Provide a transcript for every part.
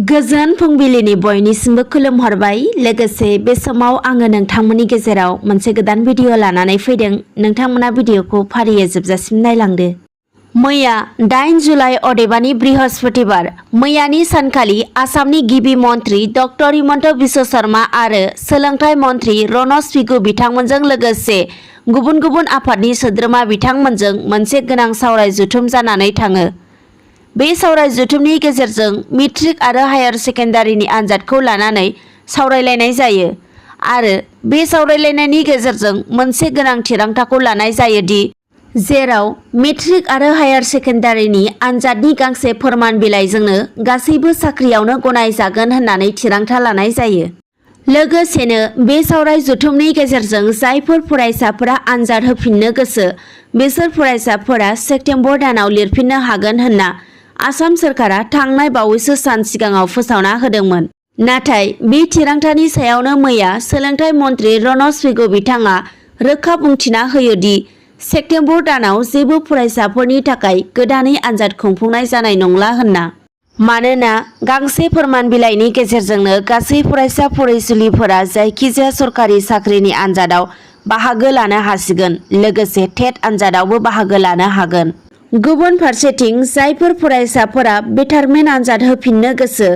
गोजोन फुंबिलिनि बयनिसिमबो खुलुमहरबाय। लोगोसे बे समाव आङो नोंथांमोननि गेजेराव मोनसे गोदान भिडिअ लानानै फैदों। नोंथांमोना भिडिअखौ फारियै जोबजासिम नायलांदो। मैया 8 जुलाइ अदेबानि बृहस्पतिबार मैयानि सानखालि आसामनि गिबि मन्त्रि डक्टर हिमन्त बिश्व शर्मा आरो सोलोंथाइ मन्त्रि रनज पेगु बिथांमोनजों लोगोसे गुबुन गुबुन आफादनि सोद्रोमा बिथांमोनजों मोनसे गोनां सावराय जथुम जानानै थाङो। बे सावराय जथुमनि गेजेरजों मेट्रिक आरो हायार सेकेन्डारिनि आनजादखौ लानानै सावरायलायनाय जायो आरो बे सावरायलायनायनि गेजेरजों मोनसे गोनां थिरांथाखौ लानाय जायोदि जेराव मेट्रिक आरो हायार सेकेन्डारिनि आनजादनि गांसे फोरमान बिलाइजोंनो गासैबो साख्रियावनो गनायजागोन होननानै थिरांथा लानाय जायो। लोगोसेनो बे सावराय जथुमनि गेजेरजों जायफोर फरायसाफोरा आनजाद होफिननो गोसो बिसोर फरायसाफोरा सेप्तेम्बर दानाव लिरफिननो हागोन होनना आसाम सोरखारा थांनाय बावैसो सान सिगाङाव फोसावना होदोंमोन। नाथाय बे थिरांथानि सायावनो मैया सोलोंथाइ मन्त्रि रनज पेगु बिथाङा रोखा बुंथिना होयोदि सेप्तेम्बर दानाव जेबो फरायसाफोरनि थाखाय गोदानै आनजाद खुंफुंनाय जानाय नंला होनना। मानोना गांसे फोरमान बिलाइनि गेजेरजोंनो गासै फरायसा फरायसुलिफोरा जायखिजाया सरकारि साख्रिनि आनजादाव बाहागो लानो हासिगोन, लोगोसे टेट आनजादावबो बाहागो लानो हागोन। गुबुन फारसेथिं जायफोर फरायसाफोरा बेटारमेन्ट आनजाद होफिननो गोसो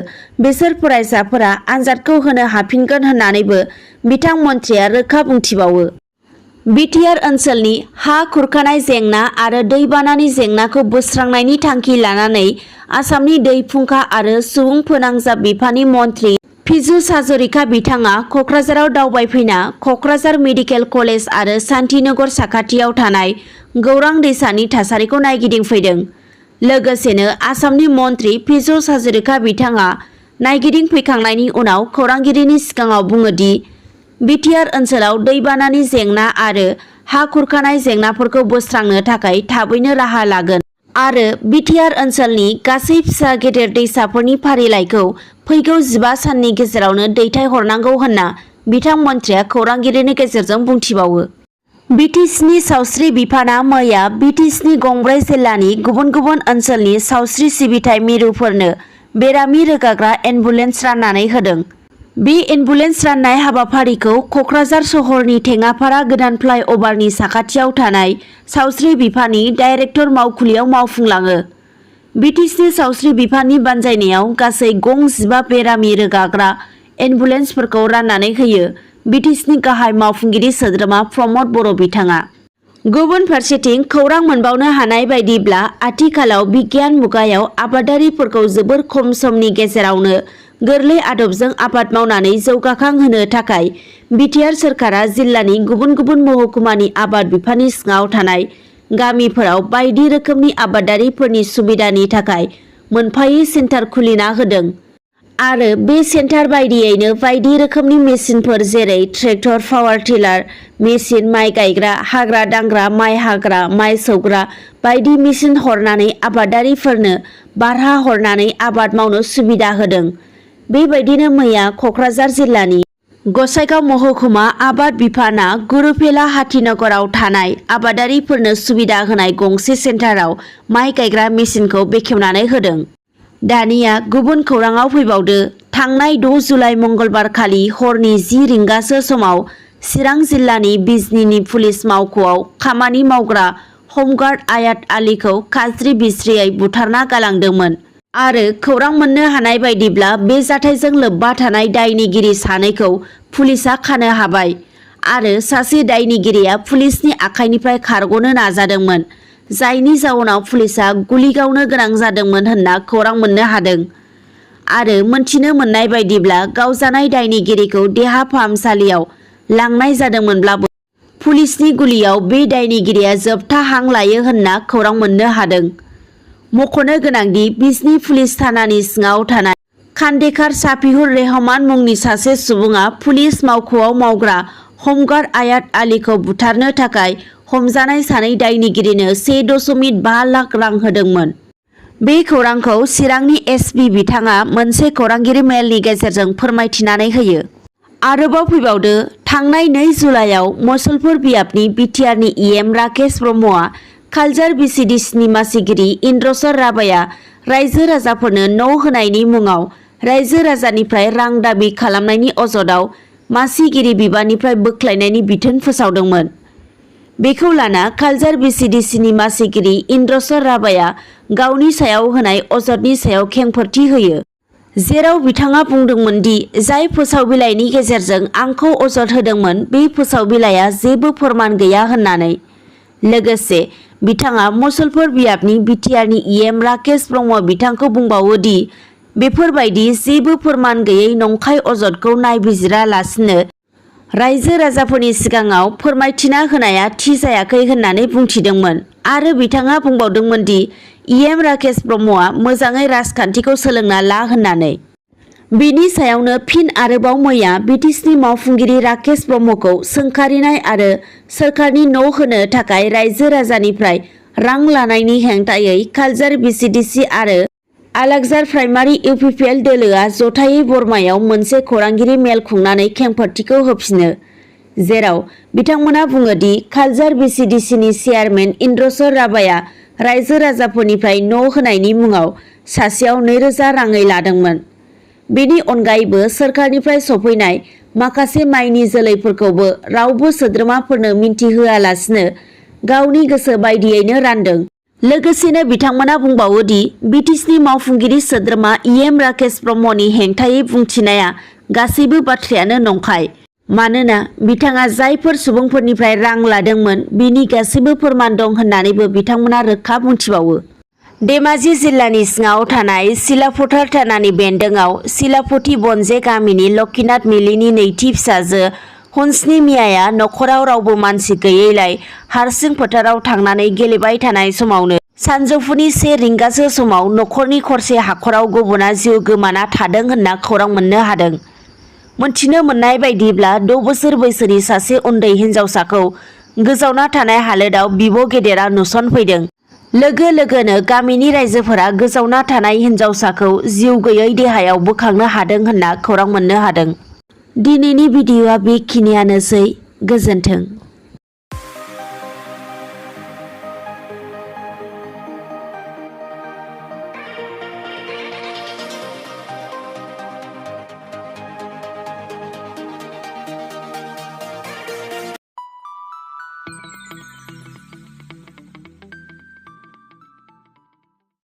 बिसोर फरायसाफोरा आनजादखौ होनो हाफिनगोन होननानैबो बिथां मन्थ्रिया रोखा बुंथिबावो। BTR ओनसोलनि हा खुरखानाय जेंना आरो दैबानानि जेंनाखौ बोस्रांनायनि थांखि लानानै आसामनि दै फुंखा आरो सुबुं फोनांजाब बिफाननि मन्त्रि पीयूष हाजरिका बिथाङा क'क्राझाराव दावबायफैना क'क्राझार मेडिकेल कलेज आरो शान्तिनगर साखाथियाव थानाय गौरां दैसानि थासारिखौ नायगिदिंफैदों। लोगोसेनो आसामनि मन्त्रि पीयूष हाजरिका बिथाङा नायगिदिंफैखांनायनि उनाव खौरांगिरिनि सिगाङाव बुङोदि BTR ओनसोलाव दैबानानि जेंना आरो हा खुरखानाय जेंनाफोरखौ बोस्रांनो थाखाय थाबैनो राहा लागोन आरो BTR ओनसोलनि गासै फिसा गेदेर दैसाफोरनि फारिलाइखौ फैगौ 15 साननि गेजेरावनो दैथायहरनांगौ होनना बिथां मन्थ्रिया खौरांगिरिनि गेजेरजों बुंथिबावो। BTCनि सावस्रि बिफाना मैया BTCनि गंब्रै जिल्लानि गुबुन गुबुन ओनसोलनि सावस्रि सिबिथाय मिरुफोरनो बेरामि रोगाग्रा एम्बुलेन्स राननानै होदों। बे एम्बुलेन्स राननाय हाबाफारिखौ क'क्राझार सहरनि टेङापारा गोदान फ्लाइअभारनि साखाथियाव थानाय सावस्रि बिफाननि डाइरेक्टर मावखुलियाव मावफुंलाङो। BTCनि सावस्रि बिफाननि बानजायनायाव गासै गं 15 बेरामि रोगाग्रा एम्बुलेन्सफोरखौ राननानै होयो BTCनि गाहाय मावफुंगिरि सोद्रोमा प्रमद बर' बिथाङा। गुबुन फारसेथिं खौरां मोनबावनो हानाय बायदिब्ला आथिखालाव बिगियान मुगायाव आबादारिफोरखौ जोबोर खम समनि गेजेरावनो गोरलै आदबजों आबाद मावनानै जौगाखां होनो थाखाय BTR सोरखारा जिल्लानि गुबुन गुबुन महकुमानि आबाद बिफाननि सिङाव थानाय गामिफोराव बायदि रोखोमनि आबादारिफोरनि सुबिदानि थाखाय मोनफायै सेन्टार खुलिना होदों आरो बे सेन्टार बायदियैनो बायदि रोखोमनि मेसिनफोर जेरै ट्रेक्टर, पावार टिलार मेसिन, माइ गायग्रा, हाग्रा दांग्रा, माइ हाग्रा, माइ सौग्रा बायदि मेसिन हरनानै आबादारिफोरनो भारा हरनानै आबाद मावनो सुबिदा होदों। बेबायदिनो मैया क'क्राझार जिल्लानि गसाइगाव महकुमा आबाद बिफाना गुरुपेला हाथिनगराव थानाय आबादारिफोरनो सुबिदा होनाय गंसे सेन्टाराव माइ गायग्रा मेसिनखौ बेखेवनानै होदों। दानिया गुबुन खौराङाव फैबावदो। थांनाय 6 जुलाइ मंगलबार खालि हरनि 10 रिंगासो समाव चिरां जिल्लानि बिजनीनि पुलिस मावख'आव खामानि मावग्रा हमगार्ड आयात आलीखौ खाज्रि बिज्रियै बुथारना गालांदोंमोन आरो खौरां मोननो हानाय बायदिब्ला बे जाथायजों लोब्बा थानाय दायनिगिरि सानैखौ पुलिसा खानो हाबाय आरो सासे दायनिगिरिया पुलिसनि आखाइनिफ्राय खारग'नो नाजादोंमोन, जायनि जाउनाव पुलिसा गुलि गावनो गोनां जादोंमोन होनना खौरां मोननो हादों आरो मोनथिनो मोननाय बायदिब्ला गावजानाय दायनिगिरिखौ देहा फाहामसालियाव लांनाय जादोंमोनब्लाबो पुलिसनि गुलियाव बे दायनिगिरिया जोबथा हां लायो होनना खौरां मोननो हादों। मख'नो गोनांदि बिजनी पुलिस थानानि सिङाव थानाय खान्डेकार साफिउर रेहमान मुंनि सासे सुबुङा पुलिस मावख'आव मावग्रा हमगार्ड आयात आलीखौ बुथारनो थाखाय हमजानाय सानै दायनिगिरिनो 1.5 लाख रां होदोंमोन। बे खौरांखौ चिरांनि एसपि बिथाङा मोनसे खौरांगिरि मेलनि गेजेरजों फोरमायथिनानै होयो। आरोबाव फैबावदो। थांनाय 2 जुलाइआव मुसलपुर बियाबनि BTRनि EM राकेश ब्रह्मआ कालजार BCDCनि मासिगिरि इन्द्रसर राभाया रायजो राजाफोरनो न' होनायनि मुङाव रायजो राजानिफ्राय रां दाबि खालामनायनि अजदाव मासिगिरि बिबाननिफ्राय बोख्लायनायनि बिथोन फोसावदोंमोन। बेखौ लाना कालजार BCDCनि मासिगिरि इन्द्रसर राभाया गावनि सायाव होनाय अजदनि सायाव खेंफोरथि होयो, जेराव बिथाङा बुंदोंमोन दि जाय फोसाव बिलाइनि गेजेरजों आंखौ अजद होदोंमोन बे फोसाव बिलाइआ जेबो फोरमान गैया होननानै। लोगोसे बिथाङा मुसलपुर बियाबनि BTRनि EM राकेश ब्रह्म बिथांखौ बुंबावो दि बेफोरबायदि जेबो फोरमान गैयै नंखाय अजदखौ नायबिजिरालासिनो रायजो राजाफोरनि सिगाङाव फोरमायथिना होनाया थि जायाखै होननानै बुंथिदोंमोन आरो बिथाङा बुंबावदोंमोन दि EM राकेश ब्रह्मआ मोजाङै राजखान्थिखौ सोलोंना ला होननानै। बिनि सायावनो फिन आरोबाव मैया BTSनि मावफुंगिरि राकेश ब्रह्मखौ सोंखारिनाय आरो सोरखारनि न' होनो थाखाय रायजो राजानिफ्राय रां लानायनि हेंथायै कालजार BCDC आरो आलागजार प्राइमारि UPPL दोलोआ जथायै बरमायाव मोनसे खौरांगिरि मेल खुंनानै खेंफोरथिखौ होफिनो, जेराव बिथांमोना बुङो दि कालजार BCDCनि चेयारमेन इन्द्रसर राभाया रायजो राजाफोरनिफ्राय न' होनायनि मुङाव सासेयाव 2000 राङै लादोंमोन। बेनि अनगायैबो सोरखारनिफ्राय सफैनाय माखासे माइनि जोलैफोरखौबो रावबो सोद्रोमाफोरनो मिन्थिहोआलासिनो गावनि गोसो बायदियैनो रानदों। लोगोसेनो बिथांमोना बुंबावो दि BTSनि मावफुंगिरि सोद्रोमा EM राकेश ब्रह्मनि हेंथायै बुंथिनाया गासैबो बाथ्रायानो नंखाय, मानोना बिथाङा जायफोर सुबुंफोरनिफ्राय रां लादोंमोन बिनि गासैबो फोरमान दं होननानैबो बिथांमोना रोखा बुंथिबावो। धेमाजि जिल्लानि सिङाव थानाय सिलाफथार थानानि बेन्दोंआव सिलाफथि बनजे गामिनि लक्ष्मीनाथ मिलिनि नैथि फिसाजो हंसनि मियाया नखराव रावबो मानसि गैयैलाय हारसिं फोथाराव थांनानै गेलेबाय थानाय समावनो सानजौफुनि 1 रिंगासो समाव नखरनि खरसे हाखराव गब'ना जिउ गोमाना थादों होनना खौरां मोननो हादों। मोनथिनो मोननाय बायदिब्ला 6 बोसोर बैसोनि सासे उन्दै हिन्जावसाखौ गोजावना थानाय हालोदाव बिब' गेदेरा नुसनफैदों। लोगो लोगोनो गामिनि रायजोफोरा गोजावना थानाय हिन्जावसाखौ जिउ गैयै देहायाव बोखांनो हादों होनना खौरां मोननो हादों। दिनैनि भिडिअ'आ बेखिनियानोसै। गोजोन्थों।